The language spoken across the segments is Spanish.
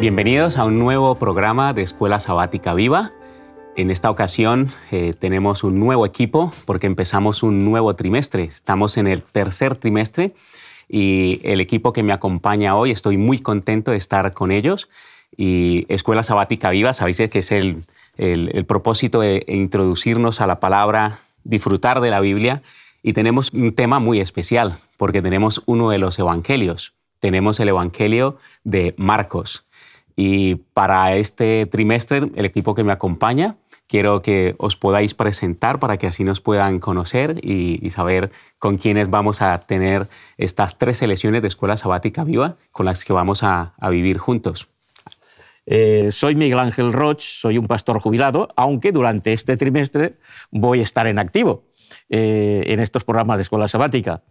Bienvenidos a un nuevo programa de Escuela Sabática Viva. En esta ocasión tenemos un nuevo equipo porque empezamos un nuevo trimestre. Estamos en el tercer trimestre y el equipo que me acompaña hoy, estoy muy contento de estar con ellos. Y Escuela Sabática Viva, sabéis que es el propósito de introducirnos a la palabra, disfrutar de la Biblia. Y tenemos un tema muy especial porque tenemos uno de los evangelios. Tenemos el evangelio de Marcos. Y para este trimestre, el equipo que me acompaña, quiero que os podáis presentar para que así nos puedan conocer y saber con quiénes vamos a tener estas 3 selecciones de Escuela Sabática Viva con las que vamos a vivir juntos. Soy Miguel Ángel Roch, soy un pastor jubilado, aunque durante este trimestre voy a estar en activo en estos programas de Escuela Sabática.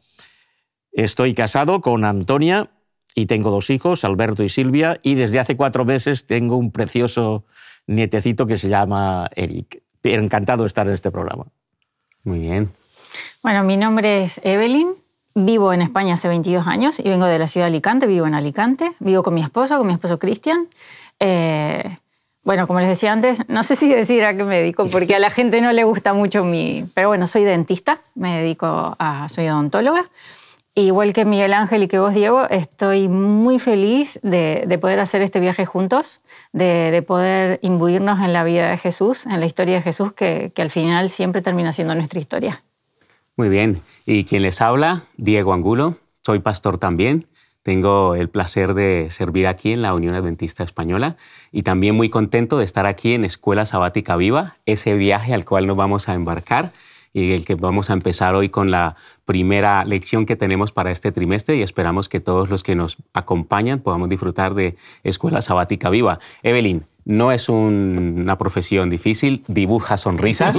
Estoy casado con Antonia y tengo 2 hijos, Alberto y Silvia, y desde hace 4 meses tengo un precioso nietecito que se llama Eric. Encantado de estar en este programa. Muy bien. Bueno, mi nombre es Evelyn, vivo en España hace 22 años y vengo de la ciudad de Alicante, vivo en Alicante, vivo con mi esposo Cristian. Bueno, como les decía antes, no sé si decir a qué me dedico porque a la gente no le gusta mucho pero bueno, soy dentista, soy odontóloga. Igual que Miguel Ángel y que vos, Diego, estoy muy feliz de poder hacer este viaje juntos, de poder imbuirnos en la vida de Jesús, en la historia de Jesús, que al final siempre termina siendo nuestra historia. Muy bien. Y quien les habla, Diego Angulo, soy pastor también. Tengo el placer de servir aquí en la Unión Adventista Española y también muy contento de estar aquí en Escuela Sabática Viva, ese viaje al cual nos vamos a embarcar y el que vamos a empezar hoy con la primera lección que tenemos para este trimestre y esperamos que todos los que nos acompañan podamos disfrutar de Escuela Sabática Viva. Evelyn, no es una profesión difícil, dibuja sonrisas.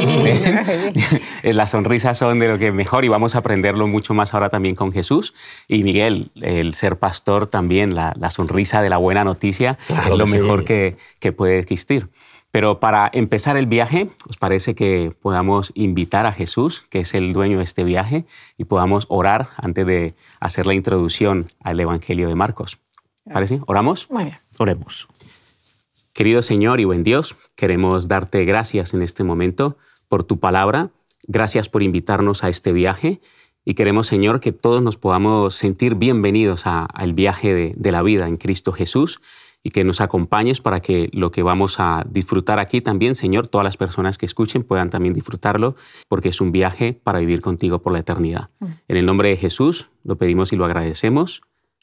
Las sonrisas son de lo que mejor y vamos a aprenderlo mucho más ahora también con Jesús. Y Miguel, el ser pastor también, la sonrisa de la buena noticia, claro, es lo mejor que puede existir. Pero para empezar el viaje, ¿os parece que podamos invitar a Jesús, que es el dueño de este viaje, y podamos orar antes de hacer la introducción al Evangelio de Marcos? ¿Parece? ¿Oramos? Muy bien. Oremos. Querido Señor y buen Dios, queremos darte gracias en este momento por tu palabra. Gracias por invitarnos a este viaje. Y queremos, Señor, que todos nos podamos sentir bienvenidos al viaje de la vida en Cristo Jesús. Y que nos acompañes para que lo que vamos a disfrutar aquí también, Señor, todas las personas que escuchen puedan también disfrutarlo, porque es un viaje para vivir contigo por la eternidad. En el nombre de Jesús lo pedimos y lo agradecemos.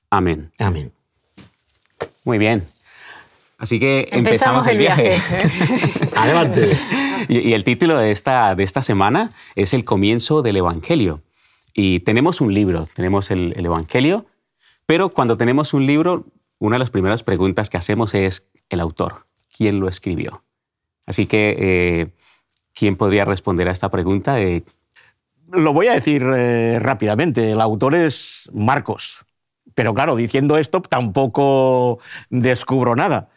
Amén. Amén. Muy bien. Así que empezamos el viaje. Adelante. Y el título de esta semana es El comienzo del Evangelio. Y tenemos un libro, tenemos el Evangelio, pero cuando tenemos un libro, una de las primeras preguntas que hacemos es el autor. ¿Quién lo escribió? Así que, ¿quién podría responder a esta pregunta? Lo voy a decir rápidamente. El autor es Marcos. Pero claro, diciendo esto tampoco descubro nada.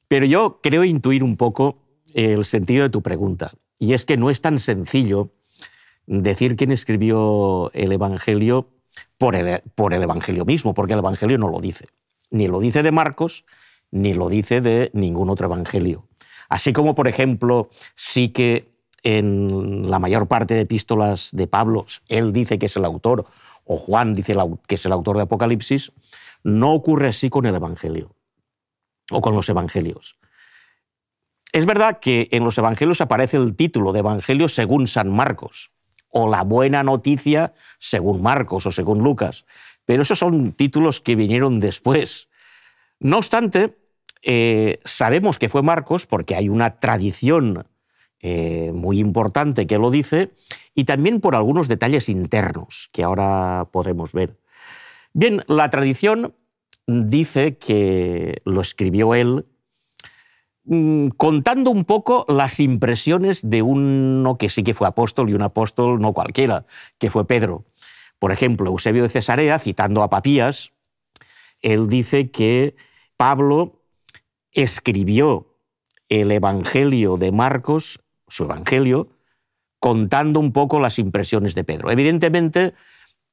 Pero yo creo intuir un poco el sentido de tu pregunta. Y es que no es tan sencillo decir quién escribió el Evangelio por el Evangelio mismo, porque el Evangelio no lo dice. Ni lo dice de Marcos, ni lo dice de ningún otro evangelio. Así como, por ejemplo, sí que en la mayor parte de epístolas de Pablo él dice que es el autor, o Juan dice que es el autor de Apocalipsis, no ocurre así con el evangelio, o con los evangelios. Es verdad que en los evangelios aparece el título de Evangelio según San Marcos, o la buena noticia según Marcos o según Lucas, pero esos son títulos que vinieron después. No obstante, sabemos que fue Marcos porque hay una tradición muy importante que lo dice y también por algunos detalles internos que ahora podremos ver. Bien, la tradición dice que lo escribió él contando un poco las impresiones de uno que sí que fue apóstol y un apóstol no cualquiera, que fue Pedro. Por ejemplo, Eusebio de Cesarea, citando a Papías, él dice que Pablo escribió el Evangelio de Marcos, su Evangelio, contando un poco las impresiones de Pedro. Evidentemente,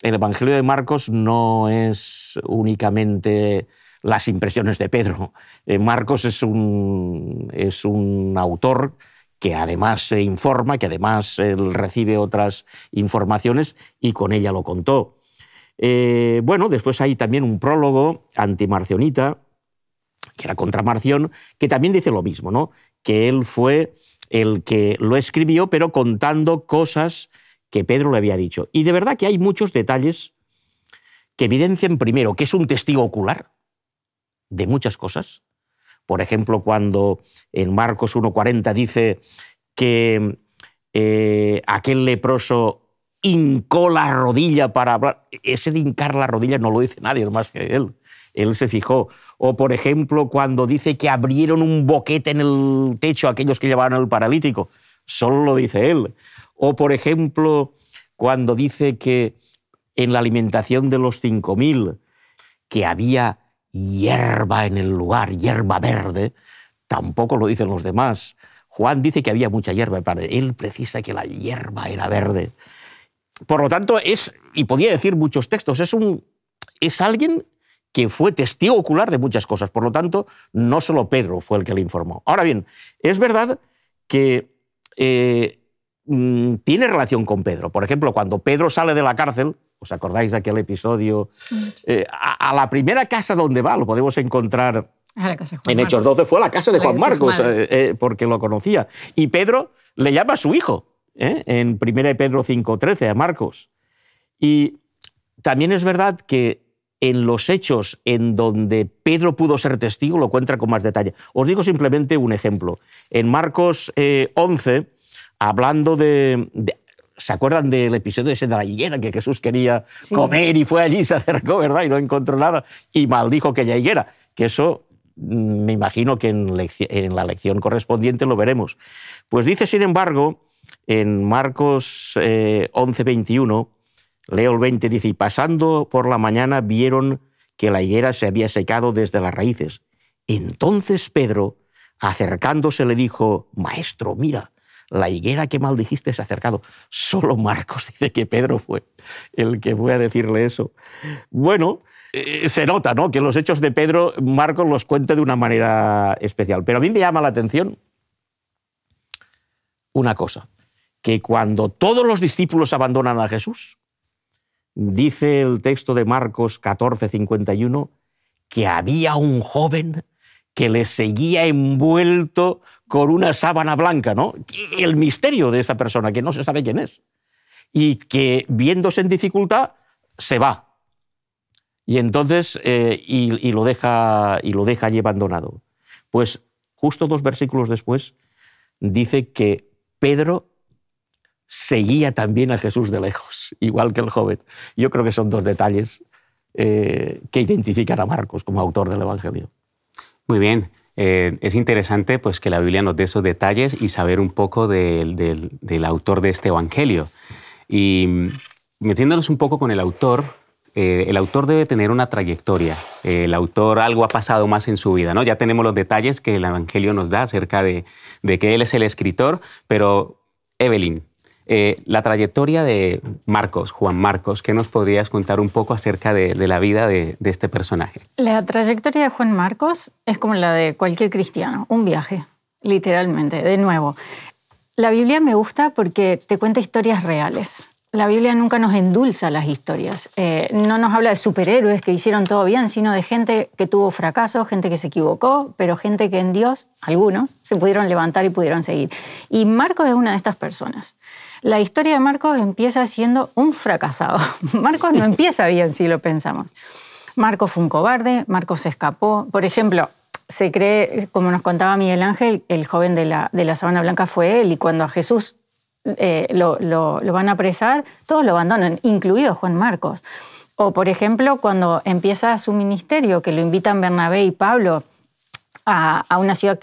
el Evangelio de Marcos no es únicamente las impresiones de Pedro. Marcos es un autor que además se informa, que además él recibe otras informaciones y con ella lo contó. Bueno, después hay también un prólogo antimarcionita, que era contra Marción, que también dice lo mismo, ¿no? Que él fue el que lo escribió, pero contando cosas que Pedro le había dicho. Y de verdad que hay muchos detalles que evidencian, primero, que es un testigo ocular de muchas cosas. Por ejemplo, cuando en Marcos 1:40 dice que aquel leproso hincó la rodilla para hablar. Ese de hincar la rodilla no lo dice nadie más que él. Él se fijó. O, por ejemplo, cuando dice que abrieron un boquete en el techo a aquellos que llevaban al paralítico. Solo lo dice él. O, por ejemplo, cuando dice que en la alimentación de los 5.000 que había hierba en el lugar, hierba verde, tampoco lo dicen los demás. Juan dice que había mucha hierba, pero él precisa que la hierba era verde. Por lo tanto, y podía decir muchos textos, es alguien que fue testigo ocular de muchas cosas. Por lo tanto, no solo Pedro fue el que le informó. Ahora bien, es verdad que tiene relación con Pedro. Por ejemplo, cuando Pedro sale de la cárcel, ¿os acordáis de aquel episodio? A la primera casa donde va, lo podemos encontrar la casa de Juan en Marcos. Hechos 12, fue a la casa de Juan Marcos, porque lo conocía. Y Pedro le llama a su hijo, en 1 Pedro 5:13, a Marcos. Y también es verdad que en los hechos en donde Pedro pudo ser testigo, lo cuenta con más detalle. Os digo simplemente un ejemplo. En Marcos 11, hablando ¿se acuerdan del episodio ese de la higuera, que Jesús quería comer y fue allí y se acercó, ¿verdad? Y no encontró nada y maldijo aquella higuera. Que eso me imagino que en la lección correspondiente lo veremos. Pues dice, sin embargo, en Marcos 11:21, leo el 20, dice, y pasando por la mañana vieron que la higuera se había secado desde las raíces. Entonces Pedro, acercándose, le dijo, Maestro, mira, la higuera que maldijiste se ha acercado. Solo Marcos dice que Pedro fue el que fue a decirle eso. Bueno, se nota, ¿no?, que los hechos de Pedro, Marcos los cuenta de una manera especial. Pero a mí me llama la atención una cosa, que cuando todos los discípulos abandonan a Jesús, dice el texto de Marcos 14:51, que había un joven que le seguía envuelto con una sábana blanca, ¿no? El misterio de esa persona, que no se sabe quién es, y que, viéndose en dificultad, se va. Y entonces y lo deja allí abandonado. Pues justo 2 versículos después dice que Pedro seguía también a Jesús de lejos, igual que el joven. Yo creo que son 2 detalles que identifican a Marcos como autor del Evangelio. Muy bien. Es interesante pues, que la Biblia nos dé esos detalles y saber un poco del autor de este Evangelio. Y metiéndonos un poco con el autor debe tener una trayectoria. El autor algo ha pasado más en su vida, ¿no? Ya tenemos los detalles que el Evangelio nos da acerca de que él es el escritor, pero Evelyn, la trayectoria de Marcos, Juan Marcos, ¿qué nos podrías contar un poco acerca de la vida de este personaje? La trayectoria de Juan Marcos es como la de cualquier cristiano, un viaje, literalmente, de nuevo. La Biblia me gusta porque te cuenta historias reales. La Biblia nunca nos endulza las historias. No nos habla de superhéroes que hicieron todo bien, sino de gente que tuvo fracasos, gente que se equivocó, pero gente que en Dios, algunos, se pudieron levantar y pudieron seguir. Y Marcos es una de estas personas. La historia de Marcos empieza siendo un fracasado. Marcos no empieza bien si lo pensamos. Marcos fue un cobarde, Marcos se escapó. Por ejemplo, se cree, como nos contaba Miguel Ángel, el joven de la sábana blanca fue él, y cuando a Jesús lo van a apresar, todos lo abandonan, incluido Juan Marcos. O, por ejemplo, cuando empieza su ministerio, que lo invitan Bernabé y Pablo a una ciudad,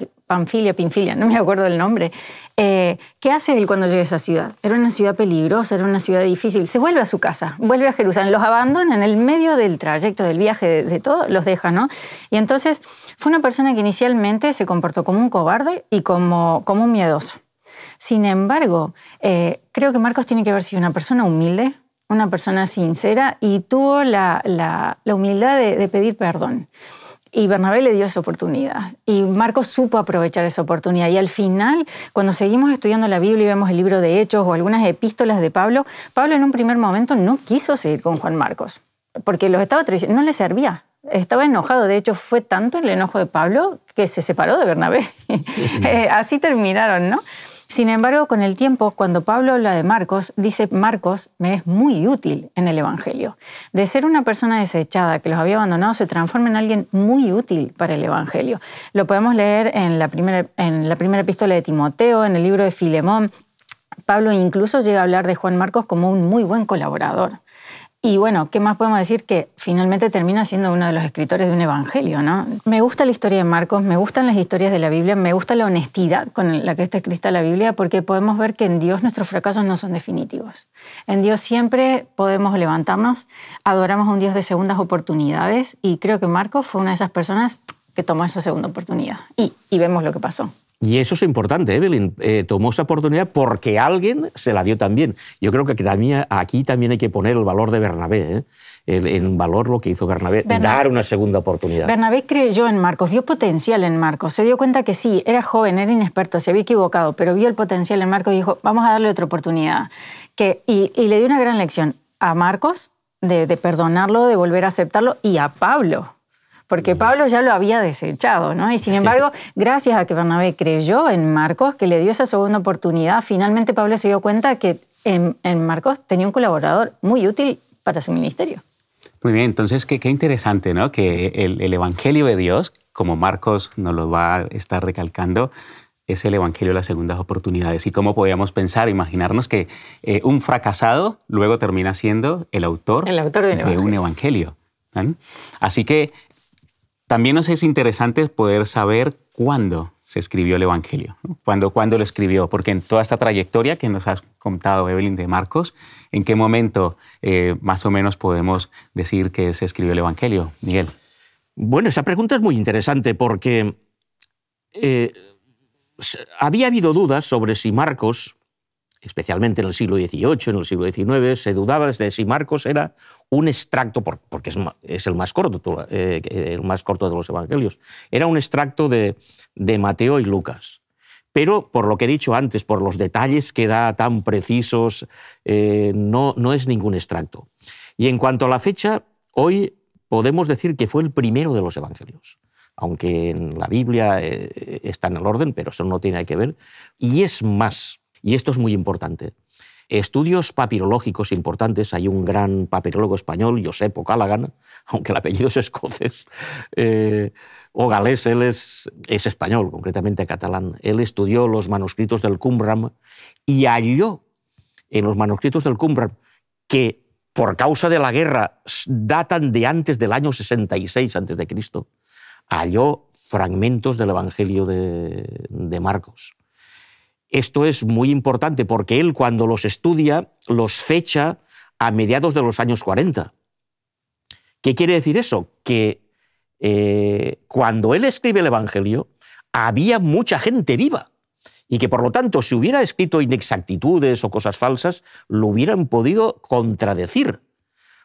Pinfilia, no me acuerdo del nombre. ¿Qué hace él cuando llega a esa ciudad? Era una ciudad peligrosa, era una ciudad difícil. Se vuelve a su casa, vuelve a Jerusalén, los abandona en el medio del trayecto, del viaje, de todo, los deja, ¿no? Y entonces fue una persona que inicialmente se comportó como un cobarde y como un miedoso. Sin embargo, creo que Marcos tiene que haber sido una persona humilde, una persona sincera, y tuvo la humildad de pedir perdón. Y Bernabé le dio esa oportunidad. Y Marcos supo aprovechar esa oportunidad. Y al final, cuando seguimos estudiando la Biblia y vemos el libro de Hechos o algunas epístolas de Pablo, Pablo en un primer momento no quiso seguir con Juan Marcos, porque los estaba traicionando, no le servía. Estaba enojado. De hecho, fue tanto el enojo de Pablo que se separó de Bernabé. Así terminaron, ¿no? Sin embargo, con el tiempo, cuando Pablo habla de Marcos, dice Marcos me es muy útil en el Evangelio. De ser una persona desechada que los había abandonado, se transforma en alguien muy útil para el Evangelio. Lo podemos leer en la primera epístola de Timoteo, en el libro de Filemón. Pablo incluso llega a hablar de Juan Marcos como un muy buen colaborador. Y bueno, ¿qué más podemos decir? Que finalmente termina siendo uno de los escritores de un evangelio, ¿no? Me gusta la historia de Marcos, me gustan las historias de la Biblia, me gusta la honestidad con la que está escrita la Biblia, porque podemos ver que en Dios nuestros fracasos no son definitivos. En Dios siempre podemos levantarnos, adoramos a un Dios de segundas oportunidades, y creo que Marcos fue una de esas personas que tomó esa segunda oportunidad. Y vemos lo que pasó. Y eso es importante, Evelyn. Tomó esa oportunidad porque alguien se la dio también. Yo creo que aquí también hay que poner el valor de Bernabé, el valor lo que hizo Bernabé, dar una segunda oportunidad. Bernabé creyó en Marcos, vio potencial en Marcos, se dio cuenta que sí, era joven, era inexperto, se había equivocado, pero vio el potencial en Marcos y dijo, vamos a darle otra oportunidad. Y le dio una gran lección a Marcos de perdonarlo, de volver a aceptarlo, y a Pablo. Porque Pablo ya lo había desechado, ¿no? Y sin embargo, gracias a que Bernabé creyó en Marcos, que le dio esa segunda oportunidad, finalmente Pablo se dio cuenta que en Marcos tenía un colaborador muy útil para su ministerio. Muy bien, entonces qué interesante, ¿no? Que el Evangelio de Dios, como Marcos nos lo va a estar recalcando, es el Evangelio de las segundas oportunidades. Y cómo podíamos pensar, imaginarnos que un fracasado luego termina siendo el autor de un Evangelio, ¿no? Así que también nos es interesante poder saber cuándo se escribió el Evangelio, ¿no? ¿Cuándo lo escribió? Porque en toda esta trayectoria que nos has contado, Evelyn, de Marcos, ¿en qué momento más o menos podemos decir que se escribió el Evangelio? Miguel. Bueno, esa pregunta es muy interesante porque había habido dudas sobre si Marcos, especialmente en el siglo XVIII, en el siglo XIX, se dudaba de si Marcos era un extracto, porque es el más corto de los evangelios, era un extracto de Mateo y Lucas. Pero, por lo que he dicho antes, por los detalles que da tan precisos, no es ningún extracto. Y en cuanto a la fecha, hoy podemos decir que fue el primero de los evangelios, aunque en la Biblia está en el orden, pero eso no tiene que ver. Y es más, y esto es muy importante, estudios papirológicos importantes. Hay un gran papirólogo español, Josep O'Callaghan, aunque el apellido es escocés, o galés, él es español, concretamente catalán. Él estudió los manuscritos del Qumran y halló en los manuscritos del Qumran, que por causa de la guerra datan de antes del año 66 a.C., halló fragmentos del Evangelio de Marcos. Esto es muy importante porque él, cuando los estudia, los fecha a mediados de los años 40. ¿Qué quiere decir eso? Que cuando él escribe el Evangelio, había mucha gente viva y que, por lo tanto, si hubiera escrito inexactitudes o cosas falsas, lo hubieran podido contradecir.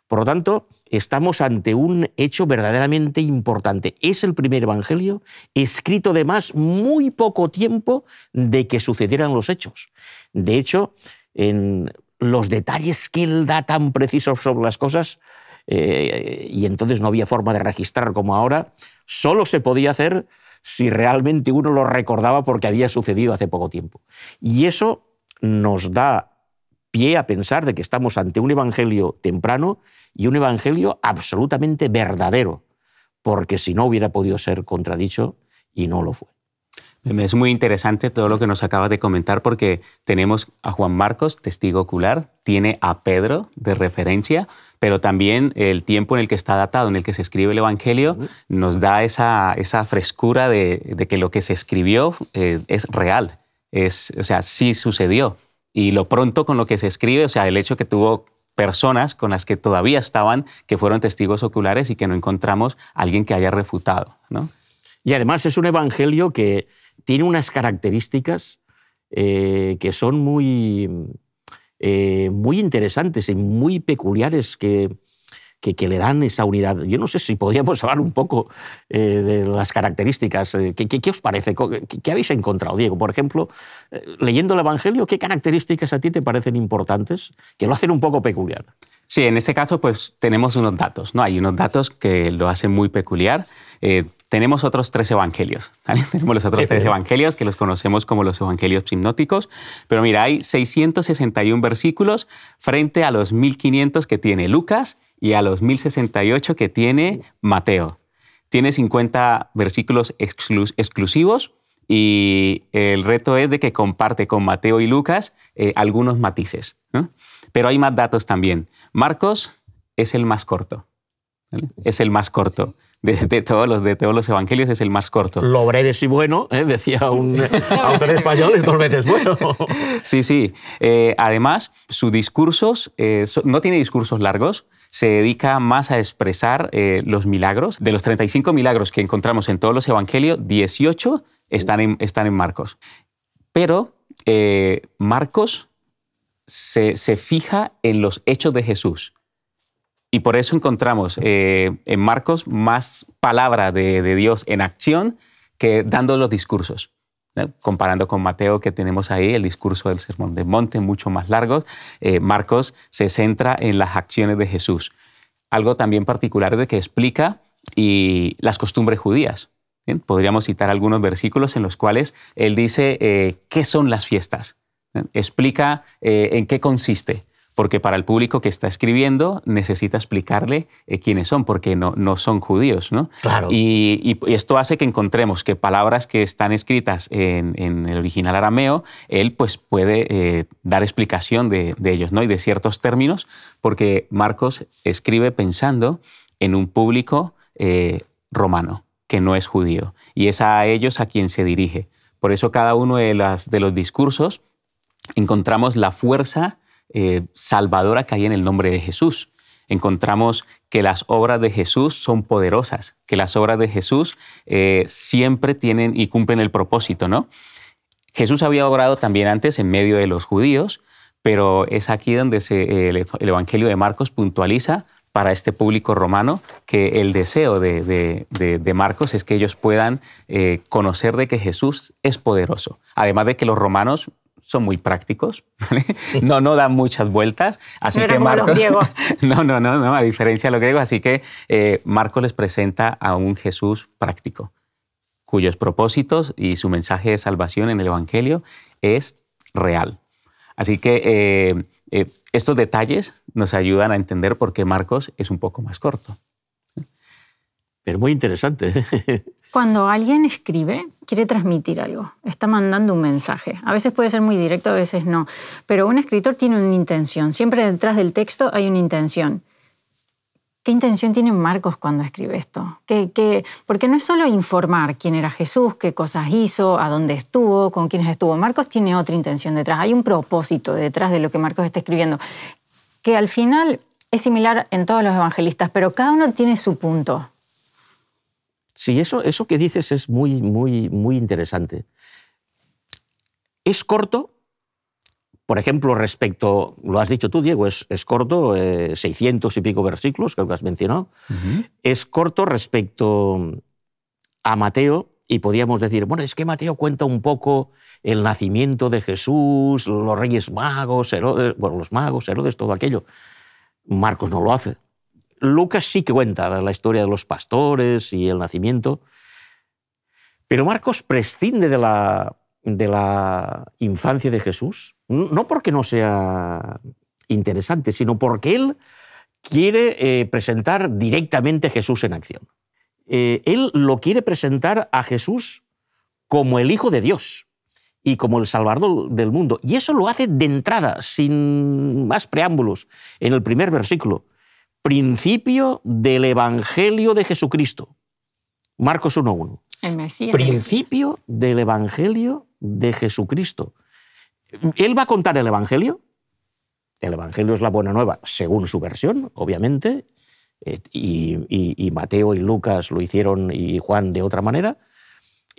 Por lo tanto, estamos ante un hecho verdaderamente importante. Es el primer evangelio escrito, además, muy poco tiempo de que sucedieran los hechos. De hecho, en los detalles que él da tan precisos sobre las cosas, y entonces no había forma de registrar como ahora, solo se podía hacer si realmente uno lo recordaba porque había sucedido hace poco tiempo. Y eso nos da pie a pensar de que estamos ante un evangelio temprano y un evangelio absolutamente verdadero, porque si no hubiera podido ser contradicho y no lo fue. Es muy interesante todo lo que nos acabas de comentar porque tenemos a Juan Marcos, testigo ocular, tiene a Pedro de referencia, pero también el tiempo en el que está datado, en el que se escribe el Evangelio, nos da esa frescura de que lo que se escribió es real, o sea, sí sucedió. Y lo pronto con lo que se escribe, o sea, el hecho que tuvo personas con las que todavía estaban, que fueron testigos oculares y que no encontramos a alguien que haya refutado, ¿no? Y además es un evangelio que tiene unas características que son muy interesantes y muy peculiares, que que le dan esa unidad. Yo no sé si podríamos hablar un poco de las características. ¿Qué os parece? ¿Qué habéis encontrado, Diego? Por ejemplo, leyendo el Evangelio, ¿qué características a ti te parecen importantes que lo hacen un poco peculiar? Sí, en este caso pues tenemos unos datos, ¿no? Hay unos datos que lo hacen muy peculiar. Tenemos otros 3 evangelios, ¿vale? Tenemos los otros 3 evangelios que los conocemos como los evangelios sinópticos, pero mira, hay 661 versículos frente a los 1500 que tiene Lucas y a los 1068 que tiene Mateo. Tiene 50 versículos exclusivos y el reto es de que comparte con Mateo y Lucas algunos matices, ¿no? Pero hay más datos también. Marcos es el más corto, ¿vale? Es el más corto. De todos los evangelios es el más corto. Lo breve es y bueno, decía un autor español, es 2 veces bueno. Sí, sí. Además, sus discursos no tiene discursos largos, se dedica más a expresar los milagros. De los 35 milagros que encontramos en todos los evangelios, 18 están en Marcos. Pero Marcos se fija en los hechos de Jesús. Y por eso encontramos en Marcos más palabra de Dios en acción que dando los discursos, ¿no? Comparando con Mateo, que tenemos ahí el discurso del Sermón del Monte, mucho más largos, Marcos se centra en las acciones de Jesús. Algo también particular de que explica las costumbres judías. ¿Bien? Podríamos citar algunos versículos en los cuales él dice qué son las fiestas. Explica en qué consiste, porque para el público que está escribiendo necesita explicarle quiénes son, porque no son judíos, ¿no? Claro. Y esto hace que encontremos que palabras que están escritas en el original arameo, él pues puede dar explicación de ellos, ¿no? Y de ciertos términos, porque Marcos escribe pensando en un público romano, que no es judío, y es a ellos a quien se dirige. Por eso cada uno de los discursos encontramos la fuerza salvadora que hay en el nombre de Jesús. Encontramos que las obras de Jesús son poderosas, que las obras de Jesús siempre tienen y cumplen el propósito, ¿no? Jesús había obrado también antes en medio de los judíos, pero es aquí donde el Evangelio de Marcos puntualiza para este público romano que el deseo de Marcos es que ellos puedan conocer de que Jesús es poderoso. Además de que los romanos son muy prácticos, ¿vale? No dan muchas vueltas. Así no que Marcos, los griegos. No, a diferencia de los griegos. Así que Marcos les presenta a un Jesús práctico, cuyos propósitos y su mensaje de salvación en el Evangelio es real. Así que estos detalles nos ayudan a entender por qué Marcos es un poco más corto. Pero muy interesante. Cuando alguien escribe, quiere transmitir algo, está mandando un mensaje. A veces puede ser muy directo, a veces no. Pero un escritor tiene una intención. Siempre detrás del texto hay una intención. ¿Qué intención tiene Marcos cuando escribe esto? Porque no es solo informar quién era Jesús, qué cosas hizo, a dónde estuvo, con quiénes estuvo. Marcos tiene otra intención detrás. Hay un propósito detrás de lo que Marcos está escribiendo, que al final es similar en todos los evangelistas, pero cada uno tiene su punto. Sí, eso que dices es muy, muy, muy interesante. Es corto, por ejemplo, respecto, lo has dicho tú, Diego, es corto, 600 y pico versículos, creo que has mencionado. Uh-huh. Es corto respecto a Mateo, y podríamos decir, bueno, es que Mateo cuenta un poco el nacimiento de Jesús, los reyes magos, Herodes, Herodes, todo aquello. Marcos no lo hace. Lucas sí que cuenta la historia de los pastores y el nacimiento, pero Marcos prescinde de la infancia de Jesús, no porque no sea interesante, sino porque él quiere presentar directamente a Jesús en acción. Él lo quiere presentar a Jesús como el Hijo de Dios y como el Salvador del mundo. Y eso lo hace de entrada, sin más preámbulos, en el primer versículo. Principio del Evangelio de Jesucristo. Marcos 1:1. El Mesías. Principio del Evangelio de Jesucristo. Él va a contar el Evangelio. El Evangelio es la buena nueva, según su versión, obviamente. Y Mateo y Lucas lo hicieron y Juan de otra manera.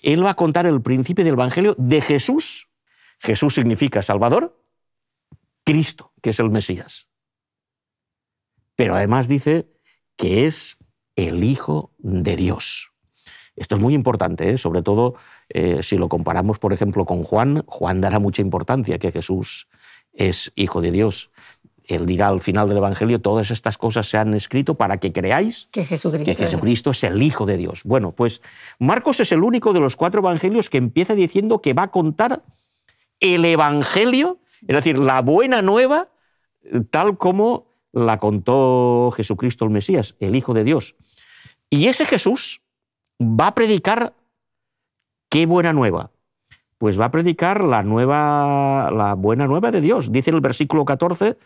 Él va a contar el principio del Evangelio de Jesús. Jesús significa Salvador. Cristo, que es el Mesías. Pero además dice, que es el Hijo de Dios. Esto es muy importante, ¿eh? Sobre todo si lo comparamos, por ejemplo, con Juan. Juan dará mucha importancia que Jesús es Hijo de Dios. Él dirá al final del Evangelio, todas estas cosas se han escrito para que creáis que Jesucristo es el Hijo de Dios. Bueno, pues Marcos es el único de los 4 evangelios que empieza diciendo que va a contar el Evangelio, es decir, la buena nueva, tal como la contó Jesucristo el Mesías, el Hijo de Dios. Y ese Jesús va a predicar ¿qué buena nueva? Pues va a predicar la buena nueva de Dios. Dice en el versículo 14,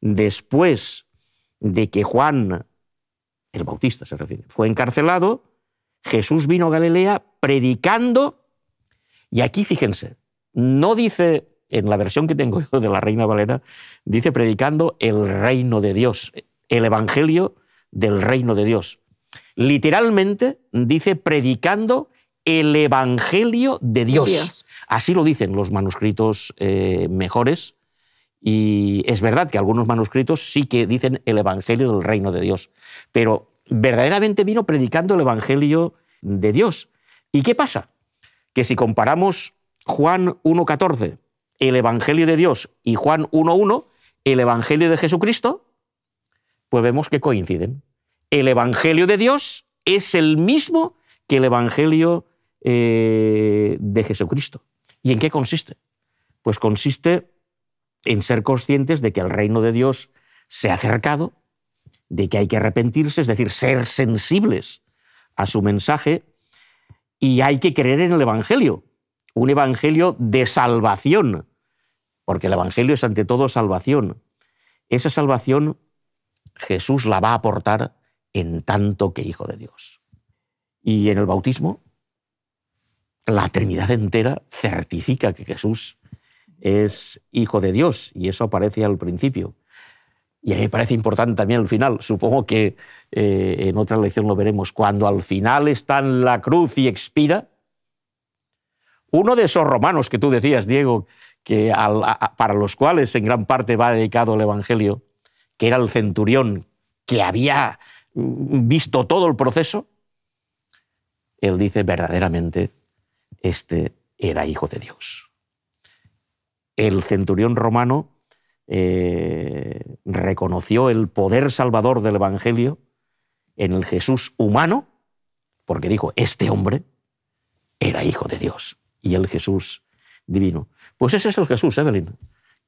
después de que Juan, el Bautista se refiere, fue encarcelado, Jesús vino a Galilea predicando, y aquí fíjense, no dice, en la versión que tengo yo de la Reina Valera, dice predicando el reino de Dios, el evangelio del reino de Dios. Literalmente dice predicando el evangelio de Dios. Así lo dicen los manuscritos mejores, y es verdad que algunos manuscritos sí que dicen el evangelio del reino de Dios, pero verdaderamente vino predicando el evangelio de Dios. ¿Y qué pasa? Que si comparamos Juan 1,14, el evangelio de Dios, y Juan 1,1, el evangelio de Jesucristo, pues vemos que coinciden. El evangelio de Dios es el mismo que el evangelio de Jesucristo. ¿Y en qué consiste? Pues consiste en ser conscientes de que el reino de Dios se ha acercado, de que hay que arrepentirse, es decir, ser sensibles a su mensaje, y hay que creer en el evangelio, un evangelio de salvación, porque el evangelio es ante todo salvación. Esa salvación Jesús la va a aportar en tanto que Hijo de Dios. Y en el bautismo, la Trinidad entera certifica que Jesús es Hijo de Dios, y eso aparece al principio. Y a mí me parece importante también al final, supongo que en otra lección lo veremos, cuando al final está en la cruz y expira, uno de esos romanos que tú decías, Diego, que para los cuales en gran parte va dedicado el Evangelio, que era el centurión que había visto todo el proceso, él dice verdaderamente, este era Hijo de Dios. El centurión romano reconoció el poder salvador del Evangelio en el Jesús humano, porque dijo, este hombre era Hijo de Dios, y el Jesús divino. Pues ese es el Jesús, Evelyn,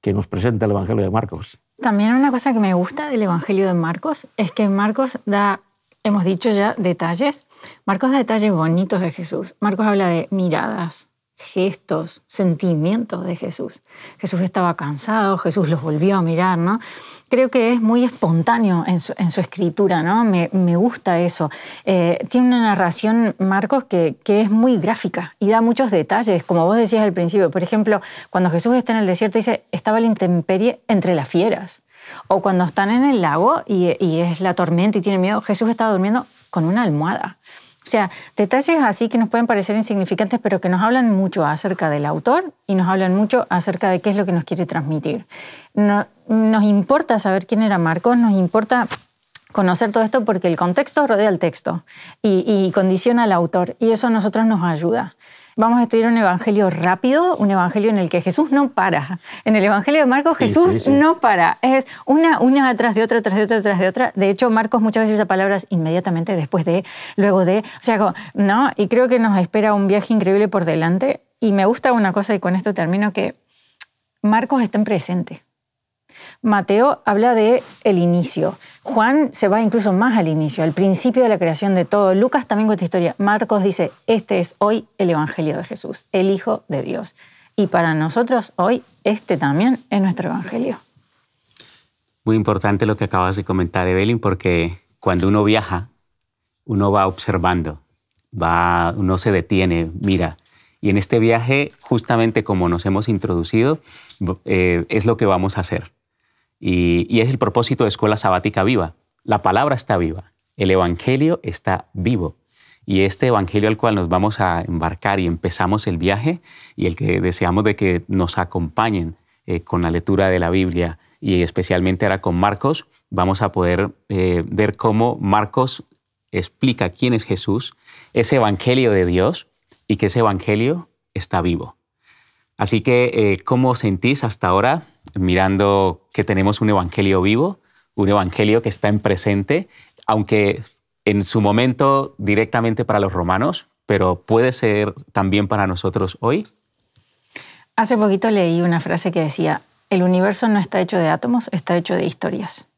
que nos presenta el Evangelio de Marcos. También una cosa que me gusta del Evangelio de Marcos es que Marcos da, hemos dicho ya, detalles. Marcos da detalles bonitos de Jesús. Marcos habla de miradas, gestos, sentimientos de Jesús. Jesús estaba cansado, Jesús los volvió a mirar, ¿no? Creo que es muy espontáneo en su escritura, ¿no? Me gusta eso. Tiene una narración, Marcos, que es muy gráfica y da muchos detalles, como vos decías al principio. Por ejemplo, cuando Jesús está en el desierto, dice, estaba la intemperie entre las fieras. O cuando están en el lago y es la tormenta y tiene miedo, Jesús estaba durmiendo con una almohada. O sea, detalles así que nos pueden parecer insignificantes, pero que nos hablan mucho acerca del autor y nos hablan mucho acerca de qué es lo que nos quiere transmitir. Nos importa saber quién era Marcos, nos importa conocer todo esto porque el contexto rodea el texto y condiciona al autor, y eso a nosotros nos ayuda. Vamos a estudiar un evangelio rápido, un evangelio en el que Jesús no para. En el evangelio de Marcos, Jesús no para. Es una tras de otra, tras de otra, tras de otra. De hecho, Marcos muchas veces usa palabras inmediatamente, después de, luego de. O sea, ¿no? Y creo que nos espera un viaje increíble por delante. Y me gusta una cosa, y con esto termino, que Marcos está en presente. Mateo habla de el inicio. Juan se va incluso más al inicio, al principio de la creación de todo. Lucas también cuenta historia. Marcos dice, este es hoy el Evangelio de Jesús, el Hijo de Dios. Y para nosotros hoy, este también es nuestro Evangelio. Muy importante lo que acabas de comentar, Evelyn, porque cuando uno viaja, uno va observando, uno se detiene, mira. Y en este viaje, justamente como nos hemos introducido, es lo que vamos a hacer. Y es el propósito de Escuela Sabática Viva. La palabra está viva, el Evangelio está vivo. Y este Evangelio al cual nos vamos a embarcar y empezamos el viaje, y el que deseamos de que nos acompañen con la lectura de la Biblia y especialmente ahora con Marcos, vamos a poder ver cómo Marcos explica quién es Jesús, ese evangelio de Dios y que ese evangelio está vivo. Así que, ¿cómo sentís hasta ahora mirando que tenemos un evangelio vivo, un evangelio que está en presente, aunque en su momento directamente para los romanos, pero puede ser también para nosotros hoy? Hace poquito leí una frase que decía, el universo no está hecho de átomos, está hecho de historias.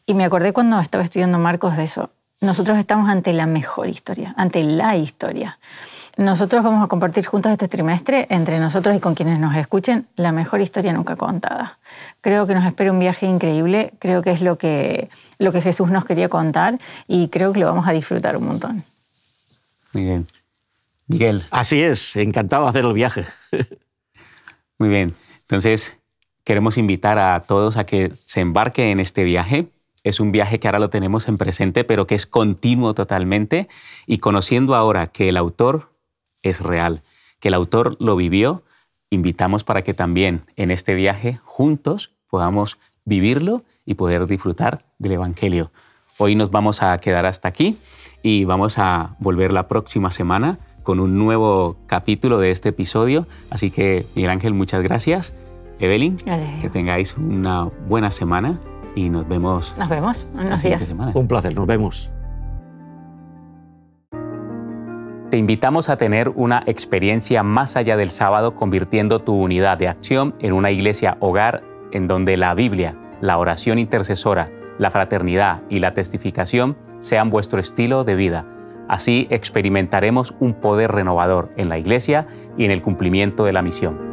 Y me acordé cuando estaba estudiando Marcos de eso. Nosotros estamos ante la mejor historia, ante la historia. Nosotros vamos a compartir juntos este trimestre, entre nosotros y con quienes nos escuchen, la mejor historia nunca contada. Creo que nos espera un viaje increíble, creo que es lo que Jesús nos quería contar y creo que lo vamos a disfrutar un montón. Muy bien. Miguel. Así es, encantado de hacer el viaje. Muy bien. Entonces, queremos invitar a todos a que se embarquen en este viaje. Es un viaje que ahora lo tenemos en presente, pero que es continuo totalmente. Y conociendo ahora que el autor es real, que el autor lo vivió, invitamos para que también en este viaje juntos podamos vivirlo y poder disfrutar del Evangelio. Hoy nos vamos a quedar hasta aquí y vamos a volver la próxima semana con un nuevo capítulo de este episodio. Así que, Miguel Ángel, muchas gracias. Evelyn, que tengáis una buena semana y nos vemos. Nos vemos en unos días. Semana. Un placer, nos vemos. Te invitamos a tener una experiencia más allá del sábado, convirtiendo tu unidad de acción en una iglesia hogar en donde la Biblia, la oración intercesora, la fraternidad y la testificación sean vuestro estilo de vida. Así experimentaremos un poder renovador en la iglesia y en el cumplimiento de la misión.